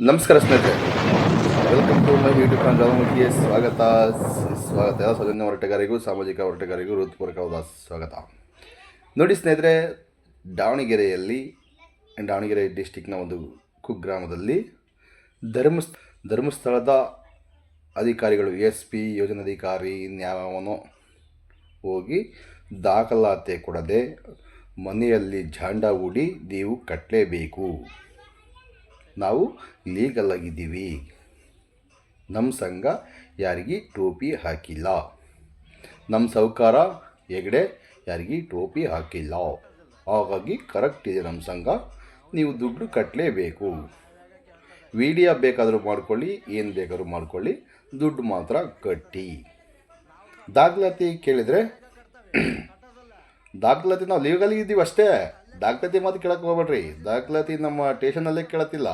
ನಮಸ್ಕಾರ ಸ್ನೇಹಿತರೆ, welcome to my YouTube channel ಜಾಲಮುಖಿಗೆ ಸ್ವಾಗತ. ಎಲ್ಲ ಸೌಜನ್ಯ ಹೋರಾಟಗಾರರಿಗೂ ಸಾಮಾಜಿಕ ಹೋರಾಟಗಾರರಿಗೂ ಹೃತ್ಪೂರ್ವಕವಾದ ಸ್ವಾಗತ. ನೋಡಿ ಸ್ನೇಹಿತರೆ, ದಾವಣಗೆರೆ ಡಿಸ್ಟಿಕ್ನ ಒಂದು ಕುಗ್ರಾಮದಲ್ಲಿ ಧರ್ಮಸ್ಥಳದ ಅಧಿಕಾರಿಗಳು SP ಯೋಜನಾಧಿಕಾರಿ ನ್ಯಾಯವನು ಹೋಗಿ ದಾಖಲಾತಿ ಕೊಡದೆ ಮನೆಯಲ್ಲಿ ಜಾಂಡ ಹೂಡಿ ನೀವು ಕಟ್ಟಲೇಬೇಕು, ನಾವು ಲೀಗಲ್ ಆಗಿದ್ದೀವಿ, ನಮ್ಮ ಸಂಘ ಯಾರಿಗೆ ಟೋಪಿ ಹಾಕಿಲ್ಲ, ನಮ್ಮ ಸಾಹುಕಾರ ಹೆಗಡೆ ಯಾರಿಗೆ ಟೋಪಿ ಹಾಕಿಲ್ಲ, ಹಾಗಾಗಿ ಕರೆಕ್ಟ್ ಇದೆ ನಮ್ಮ ಸಂಘ, ನೀವು ದುಡ್ಡು ಕಟ್ಟಲೇಬೇಕು. ವಿಡಿಯೋ ಬೇಕಾದರೂ ಮಾಡ್ಕೊಳ್ಳಿ, ಏನು ಬೇಕಾದರೂ ಮಾಡ್ಕೊಳ್ಳಿ, ದುಡ್ಡು ಮಾತ್ರ ಕಟ್ಟಿ. ದಾಖಲಾತಿ ಕೇಳಿದರೆ ದಾಖಲಾತಿ ನಾವು ಲೀಗಲ್ ಇದ್ದೀವಿ ಅಷ್ಟೇ, ದಾಖಲಾತಿ ಮಾತು ಕೇಳಕ್ಕೆ ಹೋಗ್ಬೇಡ್ರಿ. ದಾಖಲಾತಿ ನಮ್ಮ ಸ್ಟೇಷನಲ್ಲೇ ಕೇಳತ್ತಿಲ್ಲ.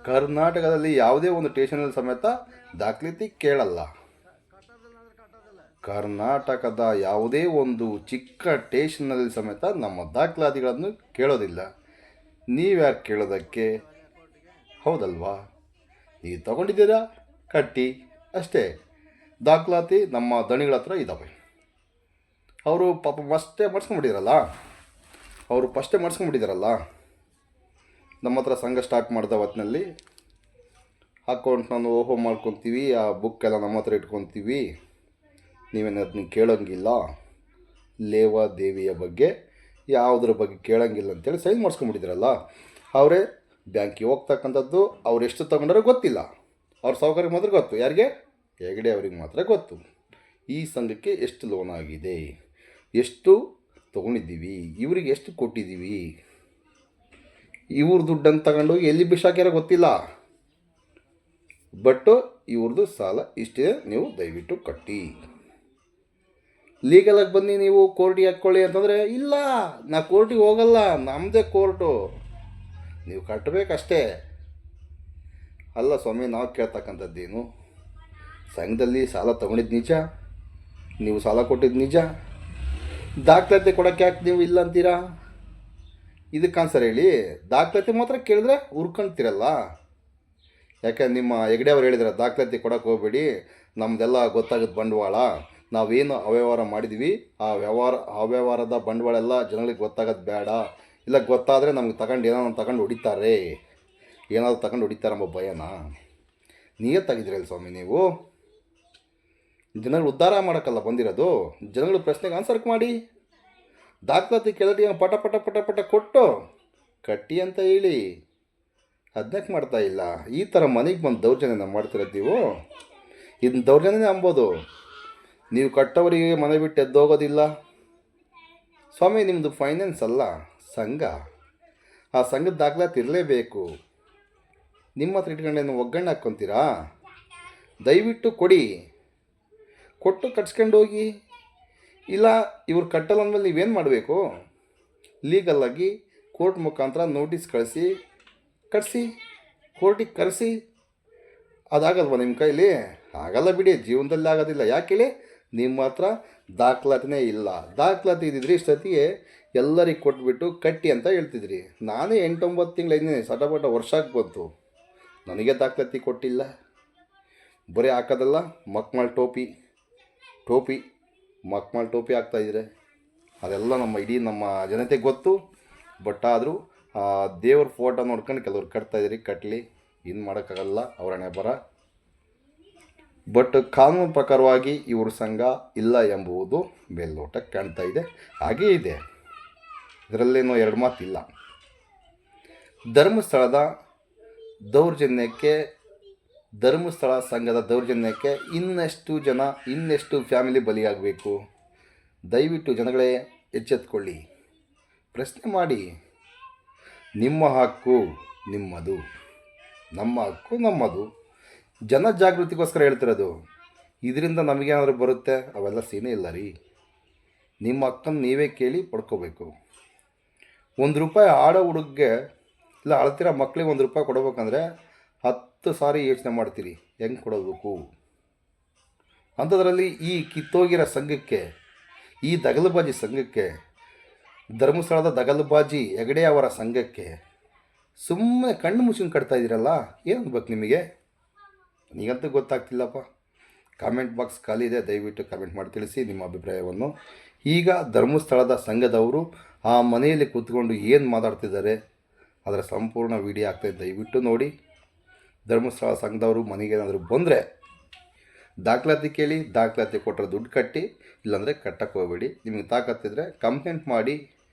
ಕರ್ನಾಟಕದಲ್ಲಿ ಯಾವುದೇ ಒಂದು ಸ್ಟೇಷನಲ್ಲಿ ಸಮೇತ ದಾಖಲಾತಿ ಕೇಳಲ್ಲ. ಕರ್ನಾಟಕದ ಯಾವುದೇ ಒಂದು ಚಿಕ್ಕ ಸ್ಟೇಷನಲ್ಲಿ ಸಮೇತ ನಮ್ಮ ದಾಖಲಾತಿಗಳನ್ನು ಕೇಳೋದಿಲ್ಲ. ನೀವ್ಯಾಕೆ ಕೇಳೋದಕ್ಕೆ? ಹೌದಲ್ವಾ? ನೀವು ತಗೊಂಡಿದ್ದೀರಾ, ಕಟ್ಟಿ ಅಷ್ಟೇ. ದಾಖಲಾತಿ ನಮ್ಮ ದಣಿಗಳ ಹತ್ರ ಇದ್ದಾವೆ. ಅವರು ಪಾಪ ಫಸ್ಟೇ ಮಾಡಿಸ್ಕೊಂಡ್ಬಿಟ್ಟಿದ್ದಾರಲ್ಲ. ನಮ್ಮ ಹತ್ರ ಸಂಘ ಸ್ಟಾರ್ಟ್ ಮಾಡಿದ ಹೊತ್ತಿನಲ್ಲಿ ಅಕೌಂಟ್ ನಾನು ಓಪನ್ ಮಾಡ್ಕೊತೀವಿ, ಆ ಬುಕ್ ಎಲ್ಲ ನಮ್ಮ ಹತ್ರ ಇಟ್ಕೊತೀವಿ, ನೀವೇನು ಅದನ್ನ ಕೇಳೋಂಗಿಲ್ಲ, ಲೇವಾದೇವಿಯ ಬಗ್ಗೆ ಯಾವುದ್ರ ಬಗ್ಗೆ ಕೇಳೋಂಗಿಲ್ಲ ಅಂತೇಳಿ ಸೈನ್ ಮಾಡಿಸ್ಕೊಂಡ್ಬಿಟ್ಟಿದ್ದಾರಲ್ಲ. ಅವರೇ ಬ್ಯಾಂಕಿಗೆ ಹೋಗ್ತಕ್ಕಂಥದ್ದು, ಅವ್ರು ಎಷ್ಟು ತೊಗೊಂಡ್ರೆ ಗೊತ್ತಿಲ್ಲ. ಅವ್ರ ಸಾಹುಕಾರಿಗೆ ಮಾತ್ರ ಗೊತ್ತು. ಯಾರಿಗೆ? ಹೆಗಡೆ ಅವ್ರಿಗೆ ಮಾತ್ರ ಗೊತ್ತು. ಈ ಸಂಘಕ್ಕೆ ಎಷ್ಟು ಲೋನ್ ಆಗಿದೆ, ಎಷ್ಟು ತೊಗೊಂಡಿದ್ದೀವಿ, ಇವರಿಗೆ ಎಷ್ಟು ಕೊಟ್ಟಿದ್ದೀವಿ, ಇವ್ರ ದುಡ್ಡನ್ನು ತಗೊಂಡೋಗಿ ಎಲ್ಲಿ ಬಿಸಾಕ್ಯಾರ ಗೊತ್ತಿಲ್ಲ. ಬಟ್ ಇವ್ರದ್ದು ಸಾಲ ಇಷ್ಟಿದೆ, ನೀವು ದಯವಿಟ್ಟು ಕಟ್ಟಿ. ಲೀಗಲಾಗಿ ಬನ್ನಿ, ನೀವು ಕೋರ್ಟಿಗೆ ಹಾಕ್ಕೊಳ್ಳಿ ಅಂತಂದರೆ ಇಲ್ಲ, ನಾ ಕೋರ್ಟಿಗೆ ಹೋಗಲ್ಲ, ನಮ್ಮದೇ ಕೋರ್ಟು, ನೀವು ಕಟ್ಟಬೇಕಷ್ಟೇ. ಅಲ್ಲ ಸ್ವಾಮಿ, ನಾವು ಕೇಳ್ತಕ್ಕಂಥದ್ದೇನು? ಸಂಘದಲ್ಲಿ ಸಾಲ ತೊಗೊಂಡಿದ್ದು ನಿಜ, ನೀವು ಸಾಲ ಕೊಟ್ಟಿದ್ದು ನಿಜ, ದಾಖಲಾತಿ ಕೊಡೋಕ್ಕೆ ಯಾಕೆ ನೀವು ಇಲ್ಲ ಅಂತೀರಾ? ಇದಕ್ಕೆ ಆನ್ಸರ್ ಹೇಳಿ. ದಾಖಲಾತಿ ಮಾತ್ರ ಕೇಳಿದ್ರೆ ಹುರ್ಕೊಳ್ತೀರಲ್ಲ. ಯಾಕೆ ನಿಮ್ಮ ಹೆಗಡೆ ಅವ್ರು ಹೇಳಿದ್ರೆ ದಾಖಲಾತಿ ಕೊಡೋಕೆ ಹೋಗ್ಬೇಡಿ, ನಮ್ಮದೆಲ್ಲ ಗೊತ್ತಾಗುತ್ತೆ ಬಂಡವಾಳ, ನಾವೇನು ಅವ್ಯವಹಾರ ಮಾಡಿದ್ವಿ ಆ ಅವ್ಯವಹಾರದ ಬಂಡವಾಳ ಎಲ್ಲ ಜನಗಳಿಗೆ ಗೊತ್ತಾಗೋದು ಬೇಡ, ಇಲ್ಲ ಗೊತ್ತಾದರೆ ನಮ್ಗೆ ಏನಾದ್ರು ತಗೊಂಡು ಹೊಡಿತಾರೆಂಬ ಭಯನ? ನಿಯತ್ತಾಗಿದ್ದೀರಲ್ಲ ಸ್ವಾಮಿ ನೀವು. ಜನಗಳು ಉದ್ಧಾರ ಮಾಡೋಕ್ಕಲ್ಲ ಬಂದಿರೋದು, ಜನಗಳು ಪ್ರಶ್ನೆಗೆ ಆನ್ಸರ್ ಮಾಡಿ. ದಾಖಲಾತಿ ಕೆಳಗೆ ಪಟ ಪಟ ಪಟ ಪಟ ಕೊಟ್ಟು ಕಟ್ಟಿ ಅಂತ ಹೇಳಿ ಅದಕ್ಕೆ ಮಾಡ್ತಾ ಇಲ್ಲ. ಈ ಥರ ಮನೆಗೆ ಬಂದು ದೌರ್ಜನ್ಯನ ಮಾಡ್ತಿರೋದು ನೀವು. ಇದನ್ನ ದೌರ್ಜನ್ಯನೇ ಅಂಬೋದು. ನೀವು ಕಟ್ಟೋರಿಗೆ ಮನೆ ಬಿಟ್ಟು ಎದ್ದೋಗೋದಿಲ್ಲ ಸ್ವಾಮಿ. ನಿಮ್ಮದು ಫೈನಾನ್ಸ್ ಅಲ್ಲ, ಸಂಘ. ಆ ಸಂಘದ ದಾಖಲಾತಿ ಇರಲೇಬೇಕು. ನಿಮ್ಮ ಹತ್ರ ಇಟ್ಕೊಂಡೇನು ಒಗ್ಗರಣೆ ಹಾಕ್ಕೊತೀರಾ? ದಯವಿಟ್ಟು ಕೊಡಿ, ಕೊಟ್ಟು ಕಟ್ಸ್ಕೊಂಡು ಹೋಗಿ. ಇಲ್ಲ ಇವ್ರು ಕಟ್ಟಲ್ಲ ಅಂದಮೇಲೆ ನೀವೇನು ಮಾಡಬೇಕು? ಲೀಗಲ್ಲಾಗಿ ಕೋರ್ಟ್ ಮುಖಾಂತರ ನೋಟಿಸ್ ಕಳಿಸಿ ಕೋರ್ಟಿಗೆ ಕರೆಸಿ. ಅದಾಗಲ್ವ ನಿಮ್ಮ ಕೈಲಿ? ಆಗಲ್ಲ ಬಿಡಿ, ಜೀವನದಲ್ಲಿ ಆಗೋದಿಲ್ಲ. ಯಾಕೆ ಹೇಳಿ? ನಿಮ್ಮ ಹತ್ರ ದಾಖಲಾತಿನೇ ಇಲ್ಲ. ದಾಖಲಾತಿ ಇದ್ದಿದ್ರಿ ಇಷ್ಟೊತ್ತಿಗೆ ಎಲ್ಲರಿಗೆ ಕೊಟ್ಬಿಟ್ಟು ಕಟ್ಟಿ ಅಂತ ಹೇಳ್ತಿದ್ರಿ. ನಾನೇ 8-9 ತಿಂಗಳಿದ್ದೀನಿ, ಸಟಪಟ ವರ್ಷಕ್ಕೆ ಬಂತು, ನನಗೆ ದಾಖಲಾತಿ ಕೊಟ್ಟಿಲ್ಲ. ಬರೀ ಹಾಕೋದಲ್ಲ, ಮಕ್ಮಲ್ ಟೋಪಿ ಹಾಕ್ತಾಯಿದ್ರೆ ಅದೆಲ್ಲ ನಮ್ಮ ಜನತೆಗೆ ಗೊತ್ತು. ಬಟ್ ಆದರೂ ದೇವ್ರ ಫೋಟೋ ನೋಡ್ಕೊಂಡು ಕೆಲವ್ರು ಕಟ್ತಾಯಿದ್ರಿ. ಕಟ್ಟಲಿ, ಇನ್ನು ಮಾಡೋಕ್ಕಾಗಲ್ಲ, ಅವರ ಹಣೆ ಬರ. ಬಟ್ ಕಾನೂನು ಪ್ರಕಾರವಾಗಿ ಇವ್ರ ಸಂಘ ಇಲ್ಲ ಎಂಬುದು ಮೇಲ್ನೋಟಕ್ಕೆ ಕಾಣ್ತಾ ಇದೆ, ಹಾಗೇ ಇದೆ, ಇದರಲ್ಲೇನೋ ಎರಡು ಮಾತಿಲ್ಲ. ಧರ್ಮಸ್ಥಳ ಸಂಘದ ದೌರ್ಜನ್ಯಕ್ಕೆ ಇನ್ನೆಷ್ಟು ಫ್ಯಾಮಿಲಿ ಬಲಿಯಾಗಬೇಕು? ದಯವಿಟ್ಟು ಜನಗಳೇ ಎಚ್ಚೆತ್ಕೊಳ್ಳಿ, ಪ್ರಶ್ನೆ ಮಾಡಿ. ನಿಮ್ಮ ಹಕ್ಕು ನಿಮ್ಮದು, ನಮ್ಮ ಹಕ್ಕು ನಮ್ಮದು. ಜನಜಾಗೃತಿಗೋಸ್ಕರ ಹೇಳ್ತಿರೋದು. ಇದರಿಂದ ನಮಗೇನಾದರೂ ಬರುತ್ತೆ? ಅವೆಲ್ಲ ಸೀನೇ ಇಲ್ಲ ರೀ. ನಿಮ್ಮ ಹಕ್ಕನ್ನು ನೀವೇ ಕೇಳಿ ಪಡ್ಕೋಬೇಕು. ₹1 ಆಡೋ ಹುಡುಗಗೆ ಇಲ್ಲ ಅಳ್ತಿರೋ ಮಕ್ಕಳಿಗೆ ₹1 ಕೊಡಬೇಕಂದ್ರೆ 10 ಸಾರಿ ಯೋಚನೆ ಮಾಡ್ತೀರಿ ಹೆಂಗೆ ಕೊಡಬೇಕು. ಅಂಥದ್ರಲ್ಲಿ ಈ ಕಿತ್ತೋಗಿರೋ ಸಂಘಕ್ಕೆ, ಈ ದಗಲಬಾಜಿ ಸಂಘಕ್ಕೆ, ಧರ್ಮಸ್ಥಳದ ದಗಲಬಾಜಿ ಹೆಗಡೆ ಅವರ ಸಂಘಕ್ಕೆ ಸುಮ್ಮನೆ ಕಣ್ಣು ಮುಚ್ಕೊಂಡು ಕಟ್ತಾ ಇದ್ದೀರಲ್ಲ, ಏನು ಅನ್ಬೇಕು ನಿಮಗೆ? ನನಗಂತೂ ಗೊತ್ತಾಗ್ತಿಲ್ಲಪ್ಪ. ಕಾಮೆಂಟ್ ಬಾಕ್ಸ್ ಖಾಲಿ ಇದೆ, ದಯವಿಟ್ಟು ಕಾಮೆಂಟ್ ಮಾಡಿ ತಿಳಿಸಿ ನಿಮ್ಮ ಅಭಿಪ್ರಾಯವನ್ನು. ಈಗ ಧರ್ಮಸ್ಥಳದ ಸಂಘದವರು ಆ ಮನೆಯಲ್ಲಿ ಕೂತ್ಕೊಂಡು ಏನು ಮಾತಾಡ್ತಿದ್ದಾರೆ ಅದರ ಸಂಪೂರ್ಣ ವಿಡಿಯೋ ಆಗ್ತಾಯಿದೆ, ದಯವಿಟ್ಟು ನೋಡಿ. ಧರ್ಮಸ್ಥಳ ಸಂಘದವರು ಮನೆಗೆ ಏನಾದರೂ ಬಂದರೆ ದಾಖಲಾತಿ ಕೇಳಿ, ದಾಖಲಾತಿ ಕೊಟ್ಟರೆ ದುಡ್ಡು ಕಟ್ಟಿ, ಇಲ್ಲಾಂದರೆ ಕಟ್ಟಕ್ಕೆ ಹೋಗಬೇಡಿ. ನಿಮಗೆ ತಾಕತ್ತಿದ್ರೆ ಕಂಪ್ಲೇಂಟ್ ಮಾಡಿ,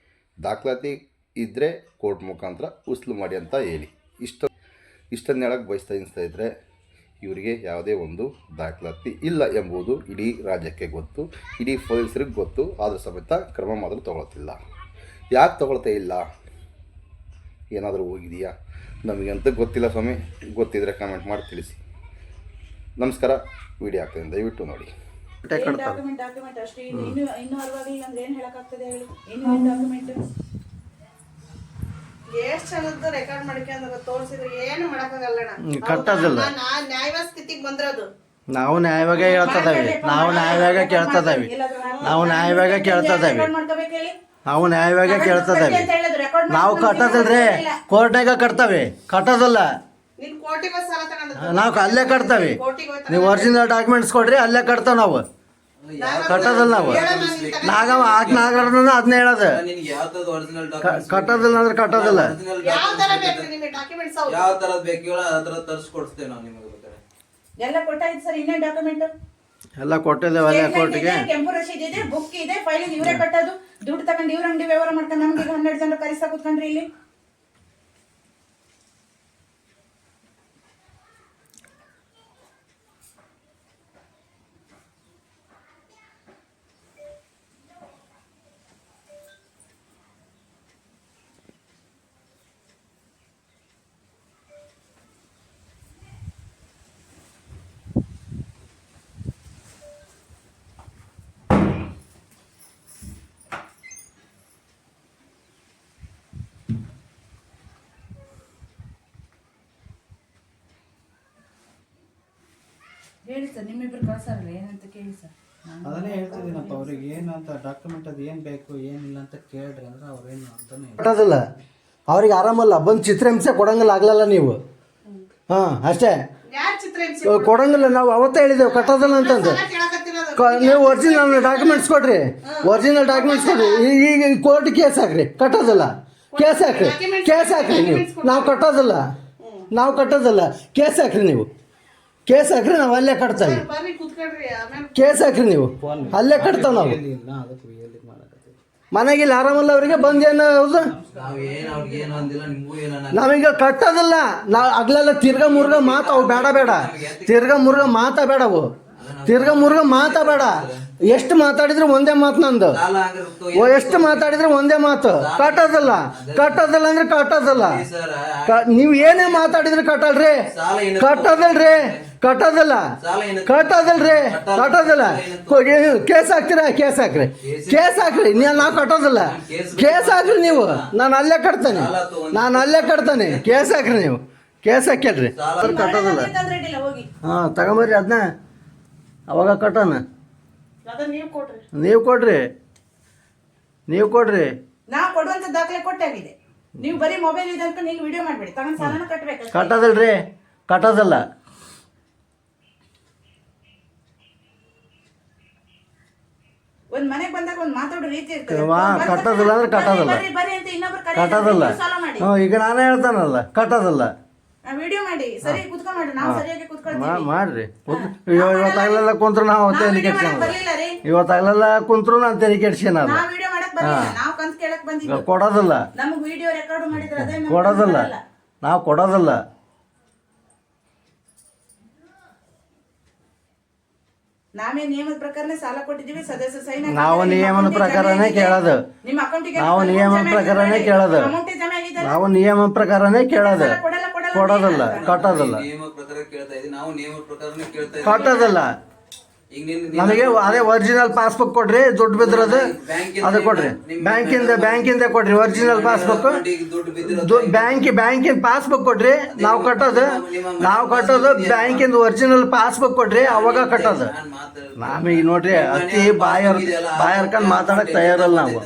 ದಾಖಲಾತಿ ಇದ್ದರೆ ಕೋರ್ಟ್ ಮುಖಾಂತರ ಉಸ್ಲು ಮಾಡಿ ಅಂತ ಹೇಳಿ. ಇಷ್ಟನ್ನು ಹೇಳಕ್ಕೆ ಬಯಸ್ತಾ ಇದ್ದರೆ ಇವರಿಗೆ ಯಾವುದೇ ಒಂದು ದಾಖಲಾತಿ ಇಲ್ಲ ಎಂಬುದು ಇಡೀ ರಾಜ್ಯಕ್ಕೆ ಗೊತ್ತು, ಇಡೀ ಪೊಲೀಸರಿಗೆ ಗೊತ್ತು. ಆದರೂ ಸಮೇತ ಕ್ರಮ ಮಾತ್ರ ತೊಗೊಳ್ತಿಲ್ಲ. ಯಾಕೆ ತೊಗೊಳ್ತಾ ಇಲ್ಲ? ಏನಾದರೂ ಹೋಗಿದೆಯಾ? ನಮಗಂತೂ ಗೊತ್ತಿಲ್ಲ ಸ್ವಾಮಿ. ಗೊತ್ತಿದ್ದರೆ ಕಮೆಂಟ್ ಮಾಡಿ ತಿಳಿಸಿ. ನಮಸ್ಕಾರ. ವಿಡಿಯೋ ಆಗ್ತದೆ, ದಯವಿಟ್ಟು ನೋಡಿ. ಡಾಕ್ಯುಮೆಂಟ್ ಅಷ್ಟೇ. ಇನ್ನು ಅರ್ವಾಗಿಲ್ಲ ಅಂದ್ರೆ ಏನು ಹೇಳಕ್ಕಾಗ್ತದೆ ಹೇಳಿ? ಇನ್ನು ಡಾಕ್ಯುಮೆಂಟ್ ಎಷ್ಟು ಚಲದ್ದು ರೆಕಾರ್ಡ್ ಮಾಡ್ಕೊಂಡ್ರೆ ತೋರಿಸಿದ್ರೆ ಏನು ಮಾಡಕ್ಕಾಗಲ್ಲ. ಕಟ್ಟೋದಿಲ್ಲ. ನ್ಯಾಯವಾದ ಸ್ಥಿತಿಗೆ ಬಂದಿರೋದು ನಾವು ನ್ಯಾಯವಾಗ ಹೇಳ್ತದೇವಿ, ನಾವು ನ್ಯಾಯವಾಗ ಕೇಳ್ತದೇವಿ, ನಾವು ನ್ಯಾಯವಾಗ ಕೇಳ್ತದೇವಿ, ನಾವು ನ್ಯಾಯವಾಗ ಕೇಳ್ತದೇವಿ. ನಾವು ಕಟ್ಟೋದಿಲ್ರಿ, ಕೋರ್ಟ್ನಾಗ ಕಟ್ತೇವೆ, ಕಟ್ಟೋದಿಲ್ಲ. ನೀನ್ ಕೋಟಿಗೆ ಸಾಲ ತಗೊಂಡು ನಾವು ಅಲ್ಲೇ ಕಟ್ತೇವೆ. ನೀವು ಒರಿಜಿನಲ್ ಡಾಕ್ಯುಮೆಂಟ್ಸ್ ಕೊಡ್ರಿ, ಅಲ್ಲೇ ಕಟ್ತಾವ. ನಾವು ಕಟ್ಟೋದಿಲ್ಲ. ನಾವು ನಾಗರನ್ನ ಅದನ್ನ ಹೇಳೋದು, ಕಟ್ಟೋದಿಲ್ಲ ಅಂದ್ರೆ ಕಟ್ಟೋದಿಲ್ಲ. ಯಾವ ತರ ಬೇಕು ನಿಮಗೆ ಡಾಕ್ಯುಮೆಂಟ್ಸ್? ಯಾವ ತರದ್ ಬೇಕು ಹೇಳ, ಆ ತರ ತರಿಸ್ಕೊಡ್ತೇವೆ ನಾವು ನಿಮಗೆ. ಎಲ್ಲ ಕೊಟ್ಟಾಯ್ತು ಸರ್. ಇನ್ನೇನು ಡಾಕ್ಯುಮೆಂಟ್ ಎಲ್ಲ ಕೊಟ್ಟಿದ್ದೇವೆ ಅಲ್ಲೇ ಕೋರ್ಟ್ಗೆ. ಕೆಂಪು ರಶೀದ್ ಇದೆ, ಬುಕ್ ಇದೆ, ಫೈಲಿಂಗ್ ಇವರೇ ಕಟ್ಟೋದು, ದುಡ್ಡು ತಗೊಂಡು ಇವ್ರ ಅಂಗಡಿ ವ್ಯವಹಾರ ಮಾಡ್ಕೊಂಡು ನಮ್ಗೆ 12 ಜನ ಕರಿಸಾ ಕೂತ್ಕೊಂಡ್ರಿ ಇಲ್ಲಿ. ಹೇಳಿ ಸರ್, ನಿಮ್ಮಿಬ್ರು ಕಳ್ಸಾರಲ್ಲ ಏನಂತ ಕೇಳಿ ಸರ್. ಅದನ್ನೇ ಹೇಳ್ತಿದ್ದೀನಪ್ಪ ಅವ್ರಿಗೆ ಏನಂತ ಡಾಕ್ಯುಮೆಂಟ್ ಅದು ಏನು ಬೇಕು ಏನಿಲ್ಲ ಅಂತ ಕೇಳ್ರಿ ಅಂದ್ರೆ ಅವ್ರೇನು ಅಂತಾನೆ ಕಟ್ಟೋದಿಲ್ಲ. ಅವ್ರಿಗೆ ಆರಾಮಲ್ಲ, ಬಂದು ಚಿತ್ರಹಿಂಸೆ ಕೊಡಂಗಿಲ್ಲ, ಆಗ್ಲಲ್ಲ ನೀವು. ಹಾಂ ಅಷ್ಟೇ, ಯಾರು ಚಿತ್ರಹಿಂಸೆ ಕೊಡಂಗಿಲ್ಲ. ನಾವು ಅವತ್ತೇ ಹೇಳಿದೆವು ಕಟ್ಟೋದಿಲ್ಲ ಅಂತಂದು. ನೀವು ಒರಿಜಿನಲ್ ಡಾಕ್ಯುಮೆಂಟ್ಸ್ ಕೊಡ್ರಿ, ಒರಿಜಿನಲ್ ಡಾಕ್ಯುಮೆಂಟ್ಸ್ ಕೊಡ್ರಿ. ಈಗ ಕೋರ್ಟ್ ಕೇಸ್ ಹಾಕ್ರಿ, ಕಟ್ಟೋದಿಲ್ಲ. ಕೇಸ್ ಹಾಕ್ರಿ, ಕೇಸ್ ಹಾಕ್ರಿ. ನೀವು ನಾವು ಕಟ್ಟೋದಿಲ್ಲ, ನಾವು ಕಟ್ಟೋದಿಲ್ಲ. ಕೇಸ್ ಹಾಕ್ರಿ, ನೀವು ಕೇಸ್ ಹಾಕ್ರಿ, ನಾವು ಅಲ್ಲೇ ಕಟ್ತೇವೆ. ಬರ್ರಿ ಕೂತ್ಕೊಳ್ರಿ. ಆಮೇಲೆ ಕೇಸ್ ಹಾಕ್ರಿ, ನೀವು ಅಲ್ಲೇ ಕಟ್ತಾವ. ನಾವು ಇಲ್ಲ ಅದಕ್ಕೆ ರಿಯಲಿ ಮಾಡಕತ್ತೀವಿ. ಮನೆಗಿಲ್ಲಿ ಆರಾಮಲ್ಲ ಅವ್ರಿಗೆ ಬಂದೇನು? ಹೌದು, ನಾವ್ ಏನ್ ಅವ್ರಿಗೆ ಏನು ಅಂದಿಲ್ಲ, ನಿಮ್ಗೂ ಏನ ನಾವೀಗ ಕಟ್ಟೋದಿಲ್ಲ. ನಾವು ಆಗ್ಲೆಲ್ಲ ತಿರ್ಗಾ ಮುರ್ಗ ಮಾತು ಅವು ಬೇಡ. ತಿರ್ಗಾ ಮುರ್ಗ ಮಾತಾ ಬೇಡ, ಅವು ತಿರ್ಗಾ ಮುರ್ಗ ಮಾತಾ ಬೇಡ. ಎಷ್ಟು ಮಾತಾಡಿದ್ರೆ ಒಂದೇ ಮಾತು ನಂದು. ಎಷ್ಟು ಮಾತಾಡಿದ್ರೆ ಒಂದೇ ಮಾತು. ಕಟ್ಟೋದಿಲ್ಲ, ಕಟ್ಟೋದಿಲ್ಲ ಅಂದ್ರೆ ಕಟ್ಟೋದಿಲ್ಲ. ನೀವು ಏನೇ ಮಾತಾಡಿದ್ರೆ ಕಟ್ಟಲ್ರಿ, ಕಟ್ಟೋದಿಲ್ರಿ, ಕಟ್ಟೋದಿಲ್ಲ, ಕಟ್ಟೋದಿಲ್ರಿ, ಕಟ್ಟೋದಿಲ್ಲ. ಕೇಸ್ ಹಾಕ್ತೀರಾ? ಕೇಸ್ ಹಾಕ್ರಿ, ಕೇಸ್ ಹಾಕ್ರಿ. ನಾವು ಕಟ್ಟೋದಿಲ್ಲ. ಕೇಸ್ ಹಾಕ್ರಿ ನೀವು, ನಾನು ಅಲ್ಲೇ ಕಟ್ತೇನೆ, ನಾನು ಅಲ್ಲೇ ಕಟ್ತೇನೆ. ಕೇಸ್ ಹಾಕ್ರಿ, ನೀವು ಕೇಸ್ ಹಾಕ್ಯಾಡ್ರಿ. ಕಟ್ಟೋದಿಲ್ಲ. ಹೋಗಿ ಹಾಂ ತಗೊಂಬರ್ರಿ ಅದನ್ನ, ಅವಾಗ ಕಟ್ಟೋಣ. ಅದನ್ನ ನೀವು ಕೊಡ್ರಿ. ನೀವು ಕೊಡ್ರಿ, ನೀವು ಕೊಡ್ರಿ. ನಾವು ಕೊಡುವಂತ ದಾಖಲೆ ಕೊಟ್ಟಾಗಿದೆ. ನೀವು ಬರೀ ಮೊಬೈಲ್ ಇದೆ ಅಂತ ನೀವು ವಿಡಿಯೋ ಮಾಡಬೇಡಿ. ತಗೊಂಡು ಸಾಲನ ಕಟ್ಟಬೇಕು. ಕಟ್ಟೋದಿಲ್ರಿ, ಕಟ್ಟೋದಿಲ್ಲ. ಒಂದ್ ಮನೆಗೆ ಬಂದಾಗ ಒಂದ್ ಮಾತಾಡೋ ರೀತಿ ಇರ್ತದೆ. ಕಟ್ಟೋದಿಲ್ಲ ಅಂದ್ರೆ ಕಟ್ಟೋದಿಲ್ಲ, ಬರ್ರಿ ಅಂತ ಇನ್ನೊಬ್ರು ಕಟ್ಟೋದಿಲ್ಲ. ಸಾಲ ಮಾಡಿ. ಈಗ ನಾನೇ ಹೇಳ್ತಾನಲ್ಲ, ಕಟ್ಟೋದಿಲ್ಲ. ವಿಡಿಯೋ ಮಾಡಿ, ಸರಿ ಕುತ್ಕೊಂಡ್ ಮಾಡಿ. ನಾವು ಸರಿಯಾಗಿ ಕುತ್ಕೊಳ್ತೀವಿ. ಮಾಡ್ರಿ. ಇವತ್ತಾಗಲೆಲ್ಲ ಕುಂತ್ರು ನಾವು ತೆರಿಗೆ ಕೆಡ್ಸ್ಯಾನ, ಬರ್ಲಿಲ್ಲ ರೀ. ಇವತ್ತಾಗಲೆಲ್ಲ ಕುಂತ್ರು ನಾನು ತೆರಿಗೆ ಕೆಡ್ಸ್ಯಾನ. ನಾವು ವಿಡಿಯೋ ಮಾಡಕ್ ಬರ್ಲಿಲ್ಲ, ನಾವು ಕಂತ್ ಕೇಳಕ್ ಬಂದಿದ್ವಿ. ಕೊಡೋದಿಲ್ಲ, ನಮಗ್ ವಿಡಿಯೋ ರೆಕಾರ್ಡ್ ಮಾಡಿದ್ರೆ ಅದೇ ನಮ್ಗೆ ಕೊಡೋದಿಲ್ಲ, ಬರಲ್ಲ. ನಾವು ಕೊಡೋದಿಲ್ಲ. ನಾವೇ ನಿಯಮದ ಪ್ರಕಾರನೇ ಸಾಲ ಕೊಟ್ಟಿದ್ದೀವಿ. ಸದಸ್ಯ ಸೈನ್ ನಾವು ನಿಯಮದ ಪ್ರಕಾರನೇ ಕೇಳೋದು, ನಿಮ್ಮ ಅಕೌಂಟಿಗೆ ನಾವು ನಿಯಮ ಪ್ರಕಾರನೇ ಕೇಳೋದು, ಅಮೌಂಟ್ ಜಮಾ ಆಗಿದೆ. ನಾವು ನಿಯಮ ಪ್ರಕಾರನೇ ಕೇಳೋದು. ಕೊಡಲ್ಲ ಕೊಡೋದಿಲ್ಲ, ಕಟ್ಟೋದಿಲ್ಲ, ನಿಯಮ ಪ್ರಕಾರ ಕೇಳ್ತಾ ಇದೀವಿ, ನಾವು ನಿಯಮ ಪ್ರಕಾರನೇ ಕೇಳ್ತಾ ಇದೀವಿ. ಕಟ್ಟೋದಿಲ್ಲ. ಈಗ ನಿನ್ನ ನಮಗೆ ಅದೇ ಒರಿಜಿನಲ್ ಪಾಸ್ಬುಕ್ ಕೊಡ್ರಿ, ದುಡ್ಡು ಬಿದ್ದಿರೋದು ಅದು ಕೊಡ್ರಿ. ಬ್ಯಾಂಕಿಂದ ಕೊಡ್ರಿ ಒರಿಜಿನಲ್ ಪಾಸ್ಬುಕ್. ದುಡ್ಡು ಬಿದ್ದಿರೋದು ಬ್ಯಾಂಕಿನ ಪಾಸ್ಬುಕ್ ಕೊಡ್ರಿ, ನಾವು ಕಟ್ಟೋದು ಬ್ಯಾಂಕಿಂದ ಒರಿಜಿನಲ್ ಪಾಸ್ಬುಕ್ ಕೊಡ್ರಿ, ಅವಾಗ ಕಟ್ಟೋದು. ನಮಗೆ ನೋಡ್ರಿ ಅತಿ ಬಾಯರ್ಕೊಂಡು ಮಾತಾಡಕ್ ತಯಾರಲ್ಲ ನಾವು,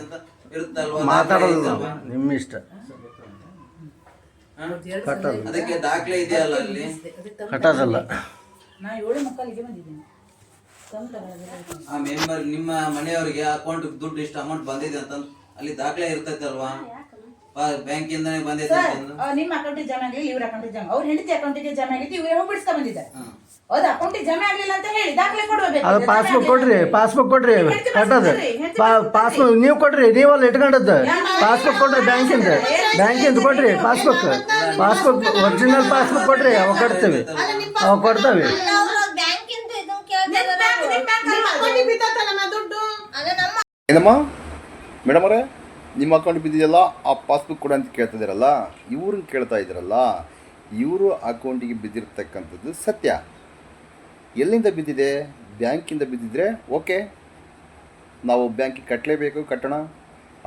ಇರುತ್ತಲ್ವಾ? ಮಾತಾಡೋದು ನಾವು ನಿಮ್ಮ ಇಷ್ಟ. ಕಟ್ಟೋದು ಅದಕ್ಕೆ ದಾಖಲೆ ಇದೆಯಲ್ಲ ಅಲ್ಲಿ. ಕಟ್ಟೋದಲ್ಲ. ನಾ 7:45ಗೆ ಬಂದಿದ್ದೀನಿ. ಆ ಮೆಂಬರ್ ನಿಮ್ಮ ಮನೆಯವರಿಗೆ ಅಕೌಂಟ್ ದುಡ್ಡು ಇಷ್ಟು ಅಮೌಂಟ್ ಬಂದಿದೆ ಅಂತ ಅಲ್ಲಿ ದಾಖಲೆ ಇರ್ತೈತಲ್ವಾ, ಬ್ಯಾಂಕಿಂದಾನೆ ಬಂದೈತೆ ಅಂತಂದು. ನಿಮ್ಮ ಅಕೌಂಟಿಗೆ ಜಮಾ ಆಗಲಿ, ಇವ್ರ ಅಕೌಂಟಿಗೆ ಜಮಾ, ಅವ್ರ ಹೆಂಡತಿ ಅಕೌಂಟಿಗೆ ಜಮಾ ಆಗಿತ್ತು, ಇವರೇ ಹೋಗಿ ಬಿಡಿಸ್ಕೊಂಡ್ ಬಂದಿದ್ದಾರೆ. ಅದು ಅಕೌಂಟಿಗೆ ಜಮಾ ಆಗ್ಲಿಲ್ಲ ಅಂತ ಹೇಳಿ ದಾಖಲೆ ಕೊಡ್ಬೇಕು. ಅದು ಪಾಸ್ಬುಕ್ ಕೊಡ್ರಿ, ಪಾಸ್ಬುಕ್ ಕೊಡ್ರಿ, ಕಟ್ಟೋದು ಪಾಸ್ಬುಕ್ ನೀವು ಕೊಡ್ರಿ, ನೀವಲ್ಲಿ ಇಟ್ಕೊಂಡದ್ದು ಪಾಸ್ಬುಕ್ ಕೊಡ್ರಿ, ಬ್ಯಾಂಕಿಂದ ಕೊಡ್ರಿ ಪಾಸ್ಬುಕ್ ಒರಿಜಿನಲ್ ಪಾಸ್ಬುಕ್ ಕೊಡ್ರಿ, ಅವ ಕೊಡ್ತೇವೆ, ಅವ ಕೊಡ್ತೇವೆ. ಏನಮ್ಮ ಮೇಡಮ್ ಅವರೇ, ನಿಮ್ಮ ಅಕೌಂಟ್ ಬಿದ್ದಿದೆಯಲ್ಲ ಆ ಪಾಸ್ಬುಕ್ ಕೊಡು ಅಂತ ಕೇಳ್ತಿದ್ದೀರಲ್ಲ, ಇವ್ರನ್ನ ಕೇಳ್ತಾ ಇದ್ದೀರಲ್ಲ, ಇವರು ಅಕೌಂಟಿಗೆ ಬಿದ್ದಿರ್ತಕ್ಕಂಥದ್ದು ಸತ್ಯ. ಎಲ್ಲಿಂದ ಬಿದ್ದಿದೆ? ಬ್ಯಾಂಕಿಂದ ಬಿದ್ದಿದ್ರೆ ಓಕೆ, ನಾವು ಬ್ಯಾಂಕಿಗೆ ಕಟ್ಟಲೇಬೇಕು, ಕಟ್ಟೋಣ.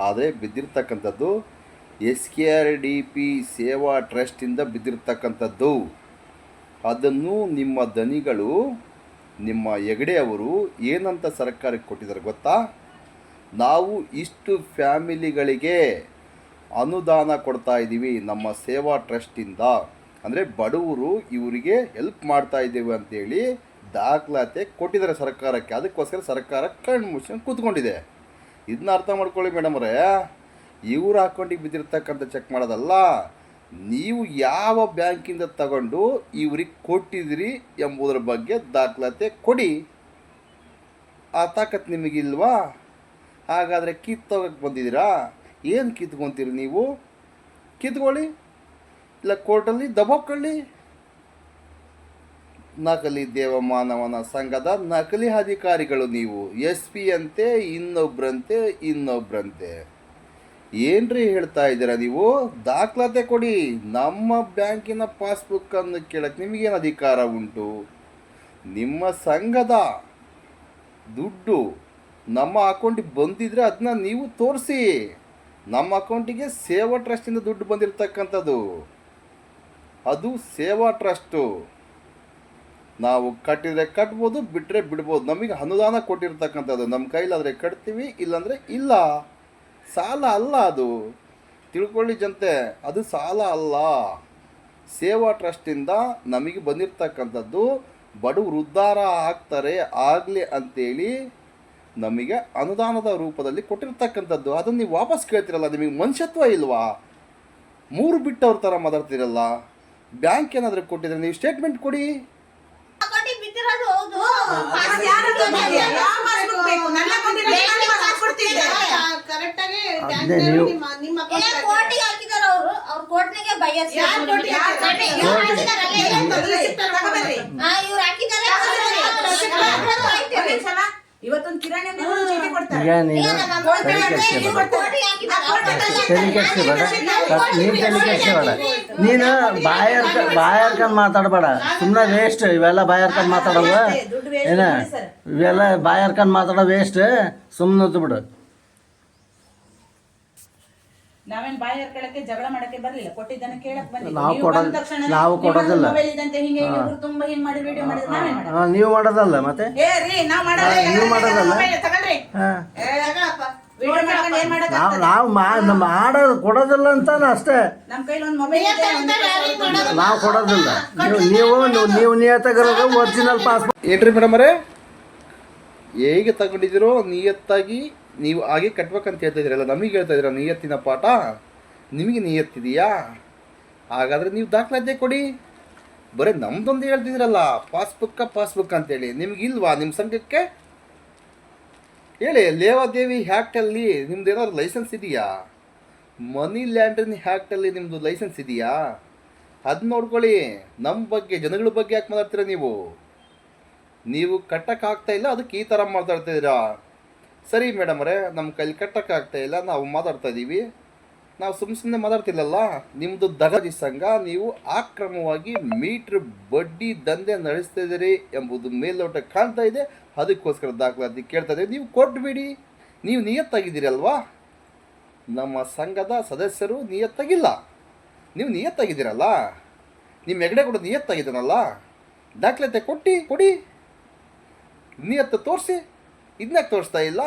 ಆದರೆ ಬಿದ್ದಿರ್ತಕ್ಕಂಥದ್ದು SKRDP ಸೇವಾ ಟ್ರಸ್ಟಿಂದ ಬಿದ್ದಿರ್ತಕ್ಕಂಥದ್ದು. ಅದನ್ನು ನಿಮ್ಮ ದನಿಗಳು, ನಿಮ್ಮ ಹೆಗಡೆ ಅವರು ಏನಂತ ಸರ್ಕಾರಕ್ಕೆ ಕೊಟ್ಟಿದ್ದಾರೆ ಗೊತ್ತಾ? ನಾವು ಇಷ್ಟು ಫ್ಯಾಮಿಲಿಗಳಿಗೆ ಅನುದಾನ ಕೊಡ್ತಾ ಇದ್ದೀವಿ ನಮ್ಮ ಸೇವಾ ಟ್ರಸ್ಟಿಂದ, ಅಂದರೆ ಬಡವರು ಇವರಿಗೆ ಹೆಲ್ಪ್ ಮಾಡ್ತಾ ಇದ್ದೇವೆ ಅಂತೇಳಿ ದಾಖಲಾತಿ ಕೊಟ್ಟಿದ್ದಾರೆ ಸರ್ಕಾರಕ್ಕೆ. ಅದಕ್ಕೋಸ್ಕರ ಸರ್ಕಾರ ಕಣ್ಣು ಮುಚ್ಕೊಂಡು ಕೂತ್ಕೊಂಡಿದೆ. ಇದನ್ನ ಅರ್ಥ ಮಾಡ್ಕೊಳ್ಳಿ ಮೇಡಮ್ರೇ. ಇವ್ರ ಅಕೌಂಟಿಗೆ ಬಿದ್ದಿರ್ತಕ್ಕಂಥ ಚೆಕ್ ಮಾಡೋದಲ್ಲ, ನೀವು ಯಾವ ಬ್ಯಾಂಕಿಂದ ತಗೊಂಡು ಇವ್ರಿಗೆ ಕೊಟ್ಟಿದ್ದೀರಿ ಎಂಬುದರ ಬಗ್ಗೆ ದಾಖಲಾತಿ ಕೊಡಿ. ಆ ತಾಕತ್ತು ನಿಮಗಿಲ್ವಾ? ಹಾಗಾದರೆ ಕಿತ್ತೋಗಕ್ಕೆ ಬಂದಿದ್ದೀರಾ? ಏನು ಕಿತ್ಕೊತೀರಿ ನೀವು? ಕಿತ್ಕೊಳ್ಳಿ, ಇಲ್ಲ ಕೋರ್ಟಲ್ಲಿ ದಬಾಕೊಳ್ಳಿ. ನಕಲಿ ದೇವಮಾನವನ ಸಂಘದ ನಕಲಿ ಅಧಿಕಾರಿಗಳು ನೀವು. SP ಅಂತೆ, ಇನ್ನೊಬ್ರಂತೆ. ಏನ್ರಿ ಹೇಳ್ತಾ ಇದ್ದೀರಾ ನೀವು? ದಾಖಲಾತಿ ಕೊಡಿ. ನಮ್ಮ ಬ್ಯಾಂಕಿನ ಪಾಸ್ಬುಕ್ಕನ್ನು ಕೇಳಕ್ಕೆ ನಿಮಗೇನು ಅಧಿಕಾರ ಉಂಟು? ನಿಮ್ಮ ಸಂಘದ ದುಡ್ಡು ನಮ್ಮ ಅಕೌಂಟಿಗೆ ಬಂದಿದ್ರೆ ಅದನ್ನ ನೀವು ತೋರಿಸಿ. ನಮ್ಮ ಅಕೌಂಟಿಗೆ ಸೇವಾ ಟ್ರಸ್ಟಿಂದ ದುಡ್ಡು ಬಂದಿರತಕ್ಕಂಥದ್ದು, ಅದು ಸೇವಾ ಟ್ರಸ್ಟು. ನಾವು ಕಟ್ಟಿದರೆ ಕಟ್ಬೋದು, ಬಿಟ್ಟರೆ ಬಿಡ್ಬೋದು. ನಮಗೆ ಅನುದಾನ ಕೊಟ್ಟಿರ್ತಕ್ಕಂಥದ್ದು. ನಮ್ಮ ಕೈಲಾದರೆ ಕಟ್ತೀವಿ, ಇಲ್ಲಾಂದರೆ ಇಲ್ಲ. ಸಾಲ ಅಲ್ಲ ಅದು, ತಿಳ್ಕೊಳ್ಳಿ ಜನತೆ, ಅದು ಸಾಲ ಅಲ್ಲ. ಸೇವಾ ಟ್ರಸ್ಟಿಂದ ನಮಗೆ ಬಂದಿರತಕ್ಕಂಥದ್ದು, ಬಡವರು ಉದ್ಧಾರ ಆಗ್ತಾರೆ ಆಗಲಿ ಅಂತೇಳಿ ನಮಗೆ ಅನುದಾನದ ರೂಪದಲ್ಲಿ ಕೊಟ್ಟಿರ್ತಕ್ಕಂಥದ್ದು. ಅದನ್ನು ನೀವು ವಾಪಸ್ ಕೇಳ್ತಿರಲ್ಲ, ನಿಮಗೆ ಮನುಷ್ಯತ್ವ ಇಲ್ವಾ? 3 ಬಿಟ್ಟವ್ರ ಥರ ಮಾತಾಡ್ತಿರಲ್ಲ. ಬ್ಯಾಂಕ್ ಏನಾದರೂ ಕೊಟ್ಟಿದ್ರೆ ನೀವು ಸ್ಟೇಟ್ಮೆಂಟ್ ಕೊಡಿ. ಇವತ್ತೊಂದು ಕಿರಾಣಿ ಚೀಟಿ ಕೊಡ್ತಾರೆ. ಈಗ ನೀನು ನೀನು ಬಾಯರ್ಕೊಂಡು ಮಾತಾಡಬೇಡ, ಸುಮ್ಮನೆ ವೇಸ್ಟ್ ಇವೆಲ್ಲ. ಬಾಯರ್ಕೊಂಡು ಮಾತಾಡೋದು ಏನ? ಇವೆಲ್ಲ ಬಾಯರ್ಕೊಂಡು ಮಾತಾಡೋ ವೇಸ್ಟ್, ಸುಮ್ಮನೆ ಬಿಡು. ನಾವೇನ್ ಬಾಯಿ ಹರ್ಕೊಳಕ್ಕೆ ಜಗಳ ಮಾಡಕ್ಕೆ ಬರ್ಲಿಲ್ಲ, ಕೊಟ್ಟಿದ್ದನ್ನ ಕೇಳಕ್ ಬಂದಿಲ್ಲ. ನಾವು ಕೊಡೋದಿಲ್ಲ. ತುಂಬಾ ಹಿಂಗ್ ಮಾಡಿ ವಿಡಿಯೋ ಮಾಡಿದ್ರೆ ನಾವೇನ್ ಮಾಡೋದು? ನೀವು ಮಾಡೋದಲ್ಲ ಮತ್ತೆ? ನೀವು ಮಾಡೋದಲ್ಲ. ನಾವು ಮಾಡೋದು ಕೊಡೋದಿಲ್ಲ ಅಂತ ಅಷ್ಟೇ. ನಮ್ ಕೈಲಿ ಒಂದ್ ಮೊಬೈಲ್ ನಾವು ಕೊಡೋದಿಲ್ಲ. ನೀವು ನಿಯತ್ತಾಗಿರೋದು ಒರಿಜಿನಲ್ ಪಾಸ್ಪೋರ್ಟ್. ಏನ್ರಿ ಮೇಡಮರೇ, ಹೇಗೆ ತಗೊಂಡಿದ್ದೀರೋ ನಿಯತ್ತಾಗಿ ನೀವು ಹಾಗೆ ಕಟ್ಬೇಕಂತ ಹೇಳ್ತಾ ಇದ್ದೀರಲ್ಲ, ನಮಗೆ ಹೇಳ್ತಾ ಇದ್ದೀರ ನಿಯತ್ತಿನ ಪಾಠ? ನಿಮಗೆ ನಿಯತ್ತಿದೆಯಾ? ಹಾಗಾದರೆ ನೀವು ದಾಖಲಾತಿ ಕೊಡಿ. ಬರೀ ನಮ್ದೊಂದು ಹೇಳ್ತಿದ್ದೀರಲ್ಲ, ಪಾಸ್ಬುಕ್ ಅಂತೇಳಿ. ನಿಮಗಿಲ್ವಾ ನಿಮ್ಮ ಸಂಘಕ್ಕೆ? ಹೇಳಿ. ಲೇವಾದೇವಿ ಹ್ಯಾಕ್ಟಲ್ಲಿ ನಿಮ್ದು ಏನಾದ್ರು ಲೈಸೆನ್ಸ್ ಇದೆಯಾ? ಮನಿ ಲ್ಯಾಂಡ್ರಿನ್ ಹ್ಯಾಕ್ಟಲ್ಲಿ ನಿಮ್ಮದು ಲೈಸೆನ್ಸ್ ಇದೆಯಾ? ಅದು ನೋಡ್ಕೊಳ್ಳಿ. ನಮ್ಮ ಬಗ್ಗೆ, ಜನಗಳ ಬಗ್ಗೆ ಯಾಕೆ ಮಾತಾಡ್ತೀರಾ ನೀವು ಕಟ್ಟಕ್ಕಾಗ್ತಾ ಇಲ್ಲ, ಅದಕ್ಕೆ ಈ ಥರ ಮಾತಾಡ್ತಿದ್ದೀರಾ. ಸರಿ ಮೇಡಮರೇ, ನಮ್ಮ ಕೈಲಿ ಕಟ್ಟಕ್ಕಾಗ್ತಾ ಇಲ್ಲ, ನಾವು ಮಾತಾಡ್ತಾ ಇದ್ದೀವಿ. ನಾವು ಸುಮ್ಮನೆ ಮಾತಾಡ್ತಿಲ್ಲಲ್ಲ. ನಿಮ್ಮದು ದಗಾದಿ ಸಂಘ, ನೀವು ಆಕ್ರಮವಾಗಿ ಮೀಟ್ರ್ ಬಡ್ಡಿ ದಂಧೆ ನಡೆಸ್ತಿದ್ದೀರಿ ಎಂಬುದು ಮೇಲ್ನೋಟ ಕಾಣ್ತಾ ಇದೆ. ಅದಕ್ಕೋಸ್ಕರ ದಾಖಲಾತಿ ಕೇಳ್ತಾ ಇದ್ದೀವಿ. ನೀವು ಕೊಟ್ಬಿಡಿ. ನೀವು ನಿಯತ್ತಾಗಿದ್ದೀರಲ್ವಾ? ನಮ್ಮ ಸಂಘದ ಸದಸ್ಯರು ನಿಯತ್ತಾಗಿಲ್ಲ, ನೀವು ನಿಯತ್ತಾಗಿದ್ದೀರಲ್ಲ. ನಿಮ್ಮ ಹೆಗಡೆ ಕೂಡ ನಿಯತ್ತಾಗಿದ್ದಾನಲ್ಲ. ದಾಖಲಾತಿ ಕೊಡಿ, ನಿಯತ್ತು ತೋರಿಸಿ. ಇದನ್ನಾಕೆ ತೋರಿಸ್ತಾ ಇಲ್ಲ?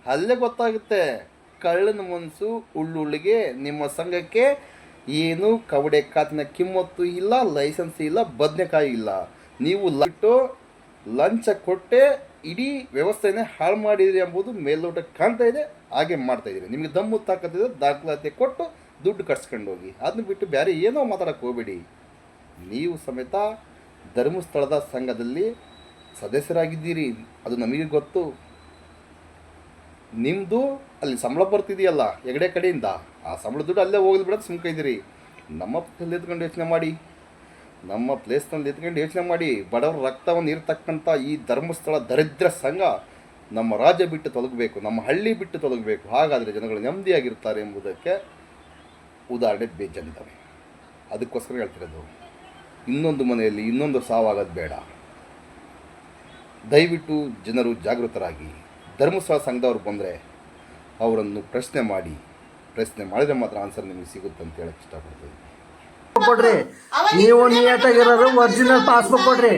ಅಲ್ಲೇ ಗೊತ್ತಾಗುತ್ತೆ ಕಳ್ಳನ ಮನಸ್ಸು ಉಳ್ಳುಳ್ಳಿಗೆ. ನಿಮ್ಮ ಸಂಘಕ್ಕೆ ಏನು ಕವಡೆ ಕಾತಿನ ಕಿಮ್ಮತ್ತು ಇಲ್ಲ, ಲೈಸೆನ್ಸ್ ಇಲ್ಲ, ಬದನೆಕಾಯಿ ಇಲ್ಲ. ನೀವು ಲಂಚ ಕೊಟ್ಟೆ ಇಡೀ ವ್ಯವಸ್ಥೆನೇ ಹಾಳು ಮಾಡಿದಿರಿ ಎಂಬುದು ಮೇಲ್ನೋಟಕ್ಕೆ ಕಾಣ್ತಾ ಇದೆ. ಹಾಗೆ ಮಾಡ್ತಾಯಿದ್ದೀರಿ. ನಿಮಗೆ ದಮ್ಮು ತಾಕತ್ತಿದೆ, ದಾಖಲಾತಿ ಕೊಟ್ಟು ದುಡ್ಡು ಕಟ್ಸ್ಕೊಂಡು ಹೋಗಿ. ಅದನ್ನ ಬಿಟ್ಟು ಬೇರೆ ಏನೋ ಮಾತಾಡೋಕ್ಕೆ ಹೋಗಬೇಡಿ. ನೀವು ಸಮೇತ ಧರ್ಮಸ್ಥಳದ ಸಂಘದಲ್ಲಿ ಸದಸ್ಯರಾಗಿದ್ದೀರಿ, ಅದು ನಮಗೆ ಗೊತ್ತು. ನಿಮ್ಮದು ಅಲ್ಲಿ ಸಂಬಳ ಬರ್ತಿದೆಯಲ್ಲ ಹೆಗಡೆ ಕಡೆಯಿಂದ, ಆ ಸಂಬಳ ದುಡ್ಡು ಅಲ್ಲೇ ಹೋಗಲಿ ಬಿಡೋದು ಸುಮ್ಕ ಇದ್ದೀರಿ. ನಮ್ಮ ಪ್ಲೇಸ್ನಲ್ಲಿ ಎತ್ಕೊಂಡು ಯೋಚನೆ ಮಾಡಿ, ನಮ್ಮ ಪ್ಲೇಸ್ನಲ್ಲಿ ಎತ್ಕೊಂಡು ಯೋಚನೆ ಮಾಡಿ. ಬಡವರ ರಕ್ತವನ್ನು ಇರ್ತಕ್ಕಂಥ ಈ ಧರ್ಮಸ್ಥಳ ದರಿದ್ರ ಸಂಘ ನಮ್ಮ ರಾಜ್ಯ ಬಿಟ್ಟು ತೊಲಗಬೇಕು, ನಮ್ಮ ಹಳ್ಳಿ ಬಿಟ್ಟು ತೊಲಗಬೇಕು. ಹಾಗಾದರೆ ಜನಗಳು ನೆಮ್ಮದಿಯಾಗಿರ್ತಾರೆ ಎಂಬುದಕ್ಕೆ ಉದಾಹರಣೆ ಬೇಜಾನಿದ್ದಾವೆ. ಅದಕ್ಕೋಸ್ಕರ ಹೇಳ್ತಿರೋದು, ಇನ್ನೊಂದು ಮನೆಯಲ್ಲಿ ಇನ್ನೊಂದು ಸಾವಾಗೋದು ಬೇಡ. ದಯವಿಟ್ಟು ಜನರು ಜಾಗೃತರಾಗಿ. ಧರ್ಮಸ್ಥಳ ಸಂಘದವ್ರು ಬಂದರೆ ಅವರನ್ನು ಪ್ರಶ್ನೆ ಮಾಡಿದರೆ ಮಾತ್ರ ಆನ್ಸರ್ ನಿಮಗೆ ಸಿಗುತ್ತೆ ಅಂತ ಹೇಳಕ್ಕೆ ಇಷ್ಟಪಡ್ತೀನಿ. ಕೊಡ್ರಿ, ನೀವು ನಿಯತ್ತಾಗಿರೋರು ಒರಿಜಿನಲ್ ಪಾಸ್ಬುಕ್ ಕೊಡ್ರಿ,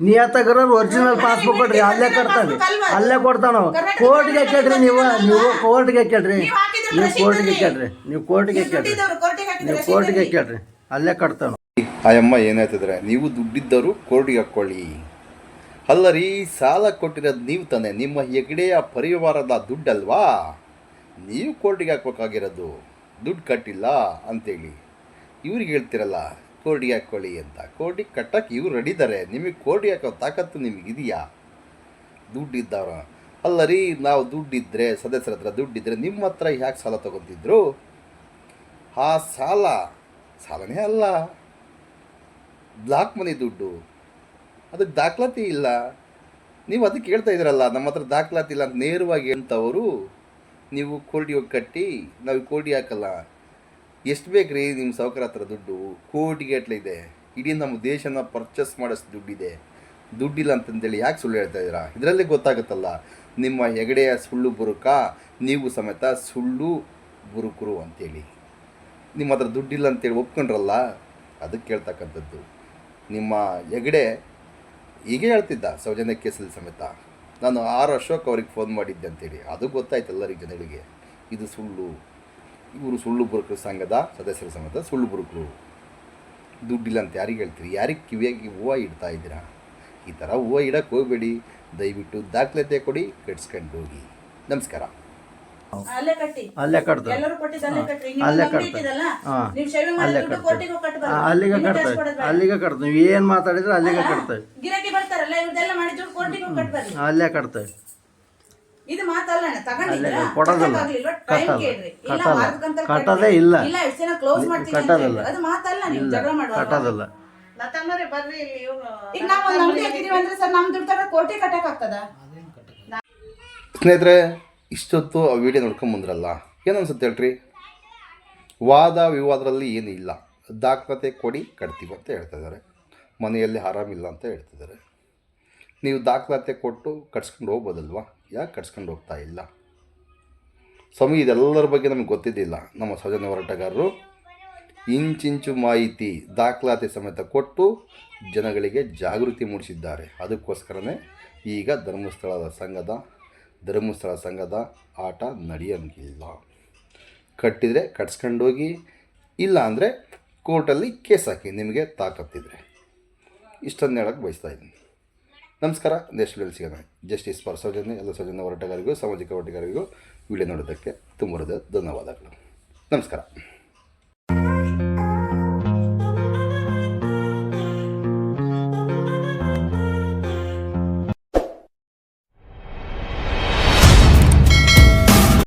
ನಿಯತ್ತಾಗಿರೋರು ಒರಿಜಿನಲ್ ಪಾಸ್ಬುಕ್ ಕೊಡ್ರಿ. ಅಲ್ಲೇ ಕೊಡ್ತಾನೆ, ಅಲ್ಲೇ ಕೊಡ್ತಾನ. ಕೋರ್ಟ್ಗೆ ಕೇಳ್ರಿ, ನೀವು ಕೋರ್ಟ್ಗೆ ಕೇಳ್ರಿ, ನೀವು ಕೋರ್ಟ್ಗೆ ಕೇಳ್ರಿ, ನೀವು ಕೋರ್ಟ್ಗೆ ಕೇಳ್ರಿ, ನೀವು ಕೋರ್ಟ್ಗೆ ಕೇಳ್ರಿ, ಅಲ್ಲೇ ಕಟ್ತಾನ. ಆಯಮ್ಮ ಏನಾಯ್ತಿದ್ರೆ, ನೀವು ದುಡ್ಡಿದ್ದವರು ಕೋರ್ಟಿಗೆ ಹಾಕ್ಕೊಳ್ಳಿ. ಅಲ್ಲ ರೀ, ಸಾಲ ಕೊಟ್ಟಿರೋದು ನೀವು ತಾನೆ, ನಿಮ್ಮ ಹೆಗಡೆಯ ಪರಿವಾರದ ದುಡ್ಡಲ್ವಾ? ನೀವು ಕೋರ್ಟಿಗೆ ಹಾಕ್ಬೇಕಾಗಿರೋದು, ದುಡ್ಡು ಕಟ್ಟಿಲ್ಲ ಅಂತೇಳಿ ಇವ್ರಿಗೆ ಹೇಳ್ತಿರಲ್ಲ ಕೋರ್ಟಿಗೆ ಹಾಕ್ಕೊಳ್ಳಿ ಅಂತ. ಕೋರ್ಟಿಗೆ ಕಟ್ಟಕ್ಕೆ ಇವ್ರು ರೆಡಿದ್ದಾರೆ, ನಿಮಗೆ ಕೋರ್ಟಿಗೆ ಹಾಕೋ ತಾಕತ್ತು ನಿಮಗಿದೆಯಾ? ದುಡ್ಡಿದ್ದವ್ರ ಅಲ್ಲ ರೀ. ನಾವು ದುಡ್ಡಿದ್ದರೆ, ಸದಸ್ಯರ ಹತ್ರ ದುಡ್ಡಿದ್ದರೆ ನಿಮ್ಮ ಹತ್ರ ಯಾಕೆ ಸಾಲ ತೊಗೊತಿದ್ರು? ಆ ಸಾಲನೇ ಅಲ್ಲ, ಬ್ಲಾಕ್ ಮನಿ ದುಡ್ಡು. ಅದಕ್ಕೆ ದಾಖಲಾತಿ ಇಲ್ಲ. ನೀವು ಅದಕ್ಕೆ ಹೇಳ್ತಾ ಇದ್ದೀರಲ್ಲ ನಮ್ಮ ಹತ್ರ ದಾಖಲಾತಿ ಇಲ್ಲ ಅಂತ ನೇರವಾಗಿ ಹೇಳ್ತವರು. ನೀವು ಕೋರ್ಟಿಗೆ ಹೋಗಿ ಕಟ್ಟಿ, ನಾವು ಕೋರ್ಟಿಗೆ ಹಾಕಲ್ಲ. ಎಷ್ಟು ಬೇಕು ರೀ ನಿಮ್ಮ ಸಾವುಕಾರ ಹತ್ರ ದುಡ್ಡು? ಕೋಟಿಗೆ ಇದೆ. ಇಡೀ ನಮ್ಮ ದೇಶನ ಪರ್ಚೇಸ್ ಮಾಡೋಷ್ಟು ದುಡ್ಡಿದೆ. ದುಡ್ಡಿಲ್ಲ ಅಂತಂದೇಳಿ ಯಾಕೆ ಸುಳ್ಳು ಹೇಳ್ತಾ ಇದ್ದೀರಾ? ಇದರಲ್ಲಿ ಗೊತ್ತಾಗುತ್ತಲ್ಲ ನಿಮ್ಮ ಹೆಗಡೆಯ ಸುಳ್ಳು ಬುರುಕ, ನೀವು ಸಮೇತ ಸುಳ್ಳು ಬುರುಕರು ಅಂತೇಳಿ. ನಿಮ್ಮ ಹತ್ರ ದುಡ್ಡಿಲ್ಲ ಅಂತೇಳಿ ಒಪ್ಕೊಂಡ್ರಲ್ಲ, ಅದಕ್ಕೆ ಕೇಳ್ತಕ್ಕಂಥದ್ದು. ನಿಮ್ಮ ಹೆಗಡೆ ಹೀಗೆ ಹೇಳ್ತಿದ್ದ ಸೌಜನ್ಯ ಕೇಸಲ್ಲಿ ಸಮೇತ, ನಾನು ಅಶೋಕ್ ಅವ್ರಿಗೆ ಫೋನ್ ಮಾಡಿದ್ದೆ ಅಂತೇಳಿ. ಅದು ಗೊತ್ತಾಯ್ತು ಎಲ್ಲರಿಗೆ, ಜನಗಳಿಗೆ. ಇದು ಸುಳ್ಳು. ಇವರು ಸುಳ್ಳು ಬುರುಕರು ಸಂಘದ ಸದಸ್ಯರ ಸಮೇತ ಸುಳ್ಳು ಬುರುಕರು. ದುಡ್ಡಿಲ್ಲ ಅಂತ ಯಾರಿಗೆ ಹೇಳ್ತೀರಿ? ಯಾರಿಗೆ ಕಿವಿಯಾಗಿ ಹೂವು ಇಡ್ತಾ ಇದ್ದೀರಾ? ಈ ಥರ ಹೂವು ಇಡಕ್ಕೆ ಹೋಗಬೇಡಿ. ದಯವಿಟ್ಟು ದಾಖಲಾತಿ ಕೊಡಿ, ಕಟ್ಸ್ಕೊಂಡು ಹೋಗಿ. ನಮಸ್ಕಾರ. ಅಲ್ಲೇ ಕಟ್ಟಿ, ಅಲ್ಲೇ ಕಟ್ತಾರೆ, ಎಲ್ಲರೂ ಕೊಟ್ಟಿದ್ದು ಅಲ್ಲೇ ಕಟ್ರಿ. ನೀವು ಅಲ್ಲೇ ಅಂಗಡಿ ಕಟ್ತಾರೆ. ಇಟ್ಟಿದ್ದಲ್ಲ, ಹಾಂ, ನೀವು ಶೇವಿಂಗ್ ಮಾಡಿ ಅಲ್ಲೇ ದುಡ್ಡು ಕಟ್ತಾರೆ. ಕೋರ್ಟಿಗೆ ಹೋಗಿ ಕಟ್ಬಾರ್ದು. ಅಲ್ಲಿಗೆ ನಿಮಗೆ ಕಟ್ತಾರೆ, ಟ್ಯಾಕ್ಸ್ ಕೊಡೋದು ಬೇಡ. ಅಲ್ಲಿಗೆ ಕಟ್ತಾರೆ. ನೀವು ಏನು ಮಾತಾಡಿದ್ರೆ ಅಲ್ಲಿಗೆ ಕಟ್ತಾರೆ, ಗಿರಾಕಿ ಬರ್ತಾರಲ್ಲ, ಇವ್ರದೆಲ್ಲ ಮಾಡಿ ದುಡ್ಡು ಕೋರ್ಟಿಗೆ ಹೋಗಿ ಕಟ್ಬಾರ್ದು. ಅಲ್ಲೇ ಕಟ್ತಾರೆ. ಇದು ಮಾತಲ್ಲ, ತಗೊಂಡಿದ್ದೀರಾ? ಕೊಡೋದಲ್ಲ, ಟೈಮ್ ಕೇಳ್ರಿ. ಇಲ್ಲ ಕಟ್ಟಲ್ಲ, ವಾರಕ್ಕಂತ ಕಟ್ಟೋದೇ ಇಲ್ಲ. ಇಲ್ಲ ಎಷ್ಟು ದಿನ ಕ್ಲೋಸ್ ಮಾಡ್ತೀನಿ ಅಂತ ಕಟ್ಟೋದಲ್ಲ, ಹೇಳಿ. ಅದು ಮಾತಲ್ಲ, ನೀವು ಇಲ್ಲ, ಜಗಳ ಮಾಡುವಾಗ. ಕಟ್ಟೋದಲ್ಲ. ಈಗ ನಾವು ಒಂದು ಅಂಗಡಿ ಹಾಕಿದೀವಿ ಅಂದ್ರೆ ಸರ್ ನಮ್ ದುಡ್ಡು ತಗೊಂಡು ಕೋರ್ಟಿಗೆ ಕಟ್ಟಕ್ ಆಗ್ತದ? ಸ್ನೇಹಿತರೆ, ಇಷ್ಟೊತ್ತು ಆ ವಿಡಿಯೋ ನೋಡ್ಕೊಂಡು ಬಂದ್ರಲ್ಲ, ಏನು ಅನ್ಸುತ್ತೆ ಹೇಳ್ರಿ? ವಾದ ವಿವಾದದಲ್ಲಿ ಏನೂ ಇಲ್ಲ. ದಾಖಲಾತಿ ಕೊಡಿ, ಕಟ್ತೀವಿ ಅಂತ ಹೇಳ್ತಾ ಇದ್ದಾರೆ. ಮನೆಯಲ್ಲಿ ಆರಾಮಿಲ್ಲ ಅಂತ ಹೇಳ್ತಿದ್ದಾರೆ. ನೀವು ದಾಖಲಾತಿ ಕೊಟ್ಟು ಕಟ್ಸ್ಕೊಂಡು ಹೋಗ್ಬೋದಲ್ವಾ? ಯಾಕೆ ಕಟ್ಸ್ಕೊಂಡು ಹೋಗ್ತಾ ಇಲ್ಲ? ಸ್ವಾಮಿ, ಇದೆಲ್ಲರ ಬಗ್ಗೆ ನಮಗೆ ಗೊತ್ತಿದ್ದಿಲ್ಲ. ನಮ್ಮ ಸೌಜನ್ಯ ಹೋರಾಟಗಾರರು ಇಂಚಿಂಚು ಮಾಹಿತಿ ದಾಖಲಾತಿ ಸಮೇತ ಕೊಟ್ಟು ಜನಗಳಿಗೆ ಜಾಗೃತಿ ಮೂಡಿಸಿದ್ದಾರೆ. ಅದಕ್ಕೋಸ್ಕರನೇ ಈಗ ಧರ್ಮಸ್ಥಳ ಸಂಘದ ಆಟ ನಡೆಯಂಗಿಲ್ಲ. ಕಟ್ಟಿದರೆ ಕಟ್ಸ್ಕೊಂಡೋಗಿ, ಇಲ್ಲ ಅಂದರೆ ಕೋರ್ಟಲ್ಲಿ ಕೇಸ್ ಹಾಕಿ, ನಿಮಗೆ ತಾಕತ್ತಿದ್ರೆ. ಇಷ್ಟನ್ನು ಹೇಳೋಕ್ಕೆ ಬಯಸ್ತಾ ಇದ್ದೀನಿ. ನಮಸ್ಕಾರ. ನೆಕ್ಸ್ಟ್ ವಿಡಿಯೋಲಿ ಸಿಗೋಣ. Justice for Soujanya. ಎಲ್ಲ ಸೌಜನ್ಯ ಹೋರಾಟಗಾರರಿಗೂ, ಸಾಮಾಜಿಕ ಹೋರಾಟಗಾರರಿಗೂ ವಿಡಿಯೋ ನೋಡೋದಕ್ಕೆ ತುಂಬ ಧನ್ಯವಾದಗಳು. ನಮಸ್ಕಾರ.